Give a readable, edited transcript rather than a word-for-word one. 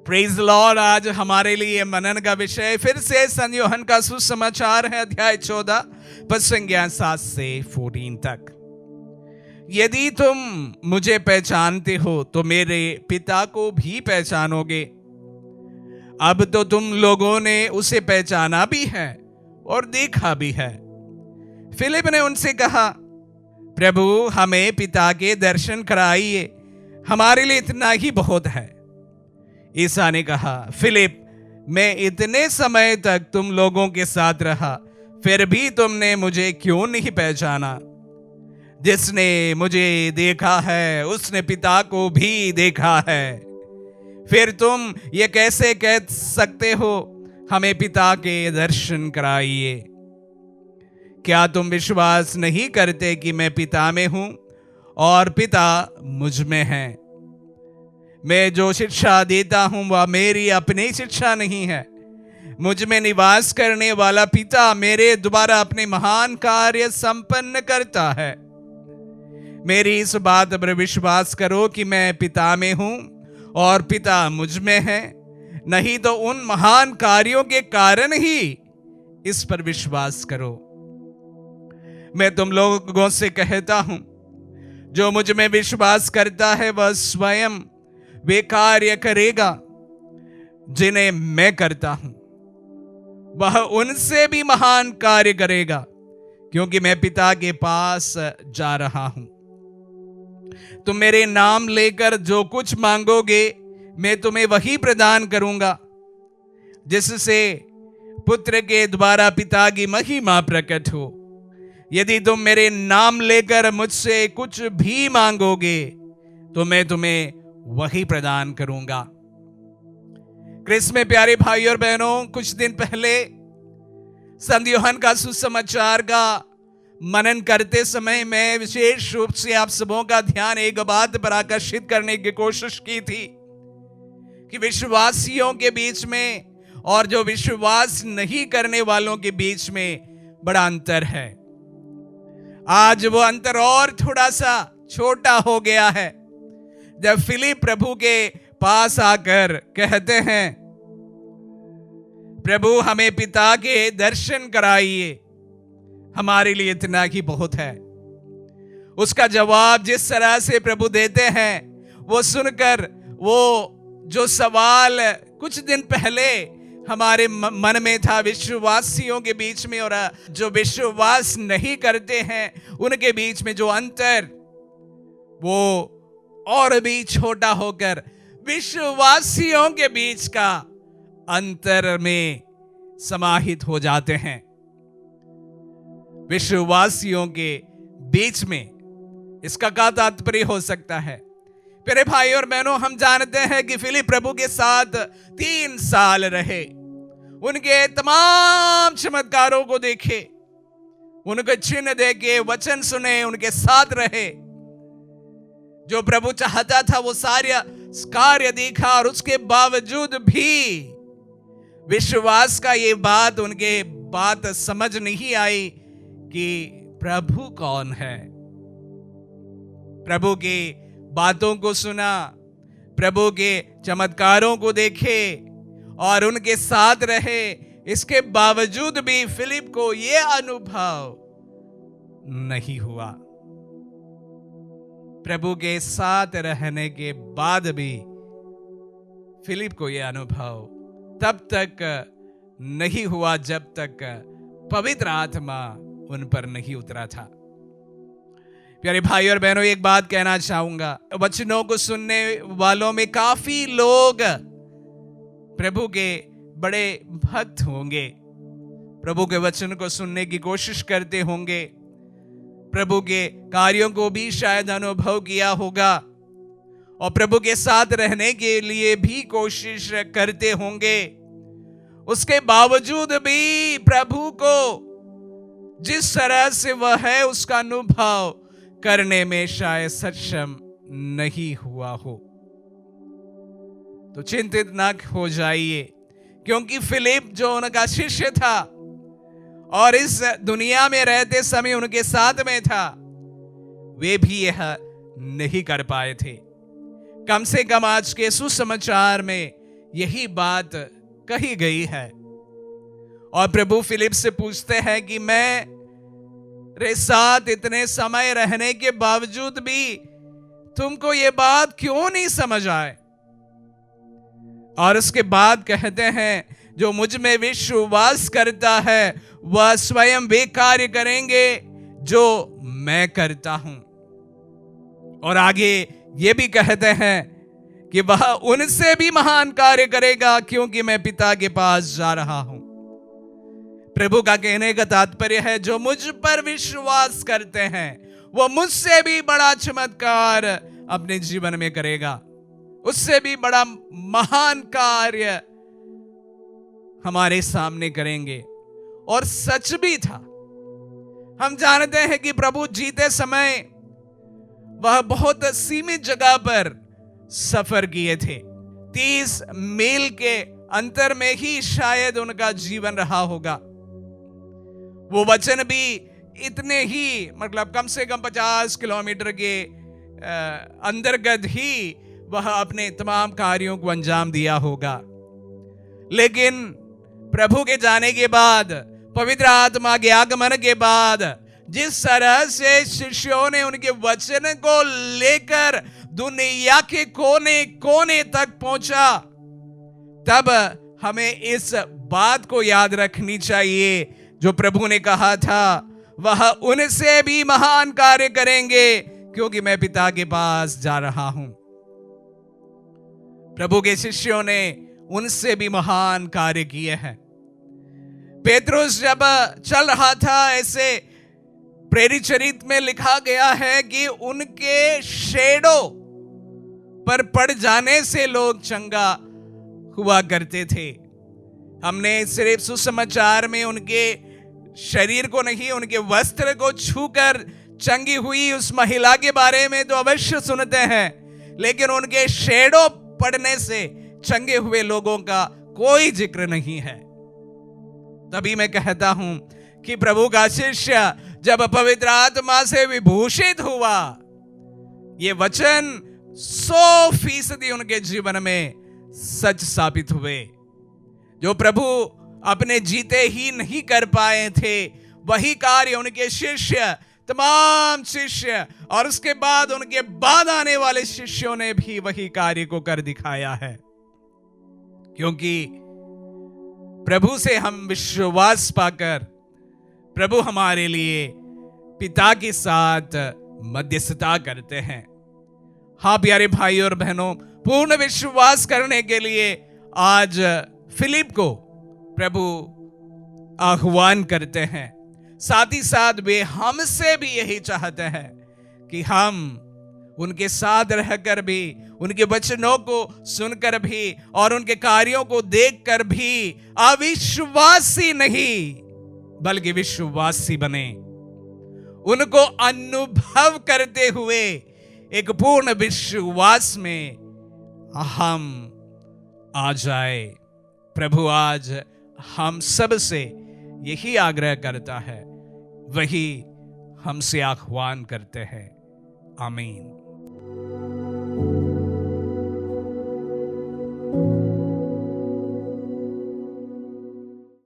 Praise Lord. आज हमारे लिए मनन का विषय फिर से संत यूहन्ना का सुसमाचार है, अध्याय 14 पद संज्ञा 7 से 14 तक। यदि तुम मुझे पहचानते हो तो मेरे पिता को भी पहचानोगे। अब तो तुम लोगों ने उसे पहचाना भी है और देखा भी है। फिलिप ने उनसे कहा, प्रभु हमें पिता के दर्शन कराइए, हमारे लिए इतना ही बहुत है। ईसा ने कहा, फिलिप मैं इतने समय तक तुम लोगों के साथ रहा, फिर भी तुमने मुझे क्यों नहीं पहचाना? जिसने मुझे देखा है उसने पिता को भी देखा है। फिर तुम ये कैसे कह सकते हो, हमें पिता के दर्शन कराइए? क्या तुम विश्वास नहीं करते कि मैं पिता में हूं और पिता मुझ में है? मैं जो शिक्षा देता हूं वह मेरी अपनी शिक्षा नहीं है, मुझ में निवास करने वाला पिता मेरे द्वारा अपने महान कार्य संपन्न करता है। मेरी इस बात पर विश्वास करो कि मैं पिता में हूं और पिता मुझ में है, नहीं तो उन महान कार्यों के कारण ही इस पर विश्वास करो। मैं तुम लोगों से कहता हूं, जो मुझ में विश्वास करता है वह स्वयं वे कार्य करेगा जिन्हें मैं करता हूं, वह उनसे भी महान कार्य करेगा, क्योंकि मैं पिता के पास जा रहा हूं। तुम मेरे नाम लेकर जो कुछ मांगोगे मैं तुम्हें वही प्रदान करूंगा, जिससे पुत्र के द्वारा पिता की महिमा प्रकट हो। यदि तुम मेरे नाम लेकर मुझसे कुछ भी मांगोगे तो मैं तुम्हें वही प्रदान करूंगा। क्रिस्त में प्यारे भाई और बहनों, कुछ दिन पहले संत यूहन्ना का सुसमाचार का मनन करते समय मैं विशेष रूप से आप सबों का ध्यान एक बात पर आकर्षित करने की कोशिश की थी कि विश्वासियों के बीच में और जो विश्वास नहीं करने वालों के बीच में बड़ा अंतर है। आज वो अंतर और थोड़ा सा छोटा हो गया है। जब फिलिप प्रभु के पास आकर कहते हैं, प्रभु हमें पिता के दर्शन कराइए, हमारे लिए इतना ही बहुत है। उसका जवाब जिस तरह से प्रभु देते हैं वो सुनकर, वो जो सवाल कुछ दिन पहले हमारे मन में था विश्वासियों के बीच में और जो विश्वास नहीं करते हैं उनके बीच में जो अंतर, वो और भी छोटा होकर विश्वासियों के बीच का अंतर में समाहित हो जाते हैं। विश्वासियों के बीच में इसका क्या तात्पर्य हो सकता है? प्यारे भाई और बहनों, हम जानते हैं कि फिलिप प्रभु के साथ 3 साल रहे, उनके तमाम चमत्कारों को देखे, उनके चिन्ह देखे, वचन सुने, उनके साथ रहे। जो प्रभु चाहता था वो सारे कार्य देखा और उसके बावजूद भी विश्वास का ये बात उनके बात समझ नहीं आई कि प्रभु कौन है। प्रभु की बातों को सुना, प्रभु के चमत्कारों को देखे और उनके साथ रहे, इसके बावजूद भी फिलिप को यह अनुभव नहीं हुआ। प्रभु के साथ रहने के बाद भी फिलिप को यह अनुभव तब तक नहीं हुआ जब तक पवित्र आत्मा उन पर नहीं उतरा था। प्यारे भाई और बहनों, एक बात कहना चाहूंगा, वचनों को सुनने वालों में काफी लोग प्रभु के बड़े भक्त होंगे, प्रभु के वचन को सुनने की कोशिश करते होंगे, प्रभु के कार्यों को भी शायद अनुभव किया होगा और प्रभु के साथ रहने के लिए भी कोशिश करते होंगे। उसके बावजूद भी प्रभु को जिस तरह से वह है उसका अनुभव करने में शायद सक्षम नहीं हुआ हो। तो चिंतित न हो जाइए, क्योंकि फिलिप जो उनका शिष्य था और इस दुनिया में रहते समय उनके साथ में था, वे भी यह नहीं कर पाए थे। कम से कम आज के सुसमाचार में यही बात कही गई है। और प्रभु फिलिप से पूछते हैं कि मेरे साथ इतने समय रहने के बावजूद भी तुमको ये बात क्यों नहीं समझ आए? और उसके बाद कहते हैं, जो मुझ में विश्वास करता है वह स्वयं वे कार्य करेंगे जो मैं करता हूं। और आगे ये भी कहते हैं कि वह उनसे भी महान कार्य करेगा, क्योंकि मैं पिता के पास जा रहा हूं। प्रभु का कहने का तात्पर्य है, जो मुझ पर विश्वास करते हैं वो मुझसे भी बड़ा चमत्कार अपने जीवन में करेगा, उससे भी बड़ा महान कार्य हमारे सामने करेंगे। और सच भी था। हम जानते हैं कि प्रभु जीते समय वह बहुत सीमित जगह पर सफर किए थे। 30 मील के अंतर में ही शायद उनका जीवन रहा होगा। वो वचन भी इतने ही, मतलब कम से कम 50 किलोमीटर के अंतर्गत ही वह अपने तमाम कार्यों को अंजाम दिया होगा। लेकिन प्रभु के जाने के बाद, पवित्र आत्मा के आगमन के बाद, जिस तरह से शिष्यों ने उनके वचन को लेकर दुनिया के कोने कोने तक पहुंचा, तब हमें इस बात को याद रखनी चाहिए जो प्रभु ने कहा था, वह उनसे भी महान कार्य करेंगे, क्योंकि मैं पिता के पास जा रहा हूं। प्रभु के शिष्यों ने उनसे भी महान कार्य किए हैं। पेतरुस जब चल रहा था, ऐसे प्रेरित चरित्र में लिखा गया है कि उनके शेडो पर पड़ जाने से लोग चंगा हुआ करते थे। हमने सिर्फ सुसमाचार में उनके शरीर को नहीं, उनके वस्त्र को छूकर चंगी हुई उस महिला के बारे में तो अवश्य सुनते हैं, लेकिन उनके शेडो पड़ने से चंगे हुए लोगों का कोई जिक्र नहीं है। तभी मैं कहता हूं कि प्रभु का शिष्य जब पवित्र आत्मा से विभूषित हुआ, ये वचन 100% उनके जीवन में सच साबित हुए। जो प्रभु अपने जीते ही नहीं कर पाए थे, वही कार्य उनके शिष्य, तमाम शिष्य और उसके बाद उनके बाद आने वाले शिष्यों ने भी वही कार्य को कर दिखाया है। क्योंकि प्रभु से हम विश्वास पाकर, प्रभु हमारे लिए पिता के साथ मध्यस्थता करते हैं। हाँ प्यारे भाई और बहनों, पूर्ण विश्वास करने के लिए आज फिलिप को प्रभु आह्वान करते हैं। साथ ही साथ वे हमसे भी यही चाहते हैं कि हम उनके साथ रहकर भी, उनके वचनों को सुनकर भी और उनके कार्यों को देखकर भी अविश्वासी नहीं बल्कि विश्वासी बने। उनको अनुभव करते हुए एक पूर्ण विश्वास में हम आ जाए। प्रभु आज हम सब से यही आग्रह करता है, वही हमसे आह्वान करते हैं। आमीन।